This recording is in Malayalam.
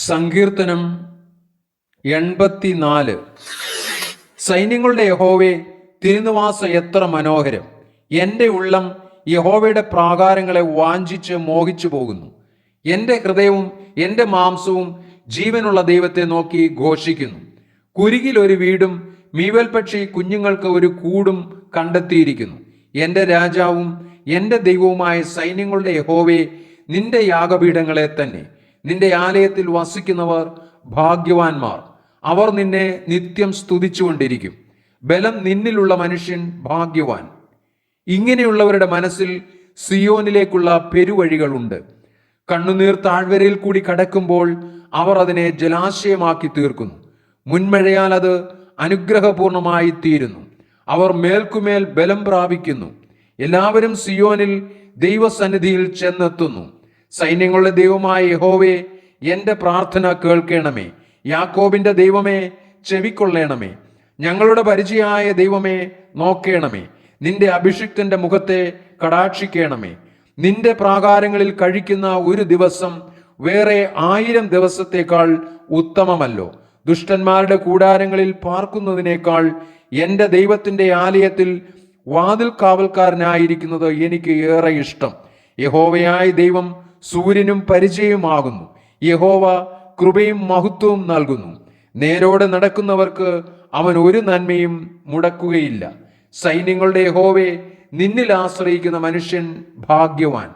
സങ്കീർത്തനം 84. സൈന്യങ്ങളുടെ യഹോവേ, തിരുനിവാസം എത്ര മനോഹരം! എൻ്റെ ഉള്ളം യഹോവയുടെ പ്രാകാരങ്ങളെ വാഞ്ചിച്ച് മോഹിച്ചു പോകുന്നു. എൻ്റെ ഹൃദയവും എൻ്റെ മാംസവും ജീവനുള്ള ദൈവത്തെ നോക്കി ഘോഷിക്കുന്നു. കുരികിൽ ഒരു വീടും മീവൽപക്ഷി കുഞ്ഞുങ്ങൾക്ക് ഒരു കൂടും കണ്ടെത്തിയിരിക്കുന്നു. എൻ്റെ രാജാവും എൻ്റെ ദൈവവുമായ സൈന്യങ്ങളുടെ യഹോവേ, നിന്റെ യാഗപീഠങ്ങളെ തന്നെ. നിന്റെ ആലയത്തിൽ വസിക്കുന്നവർ ഭാഗ്യവാന്മാർ. അവർ നിന്നെ നിത്യം സ്തുതിച്ചുകൊണ്ടിരിക്കും. ബലം നിന്നിലുള്ള മനുഷ്യൻ ഭാഗ്യവാൻ. ഇങ്ങനെയുള്ളവരുടെ മനസ്സിൽ സിയോനിലേക്കുള്ള പെരുവഴികളുണ്ട്. കണ്ണുനീർ താഴ്വരയിൽ കൂടി കടക്കുമ്പോൾ അവർ അതിനെ ജലാശയമാക്കി തീർക്കുന്നു. മുൻമഴയാൽ അത് അനുഗ്രഹപൂർണമായി തീരുന്നു. അവർ മേൽക്കുമേൽ ബലം പ്രാപിക്കുന്നു. എല്ലാവരും സിയോനിൽ ദൈവസന്നിധിയിൽ ചെന്നെത്തുന്നു. സൈന്യങ്ങളുടെ ദൈവമായ യഹോവേ, എൻ്റെ പ്രാർത്ഥന കേൾക്കണമേ. യാക്കോബിന്റെ ദൈവമേ, ചെവിക്കൊള്ളണമേ. ഞങ്ങളുടെ പരിചയമായ ദൈവമേ, നോക്കേണമേ. നിന്റെ അഭിഷിക്തന്റെ മുഖത്തെ കടാക്ഷിക്കണമേ. നിന്റെ പ്രാകാരങ്ങളിൽ കഴിക്കുന്ന ഒരു ദിവസം വേറെ 1000 ദിവസത്തേക്കാൾ ഉത്തമമല്ലോ. ദുഷ്ടന്മാരുടെ കൂടാരങ്ങളിൽ പാർക്കുന്നതിനേക്കാൾ എൻ്റെ ദൈവത്തിന്റെ ആലയത്തിൽ വാതിൽ കാവൽക്കാരനായിരിക്കുന്നത് എനിക്ക് ഏറെ ഇഷ്ടം. യഹോവയായ ദൈവം സൂര്യനും പരിചയമാകുന്നു. യഹോവ കൃപയും മഹത്വവും നൽകുന്നു. നേരോടെ നടക്കുന്നവർക്ക് അവൻ ഒരു നന്മയും മുടക്കുകയില്ല. സൈന്യങ്ങളുടെ യഹോവേ, നിന്നിൽ ആശ്രയിക്കുന്ന മനുഷ്യൻ ഭാഗ്യവാൻ.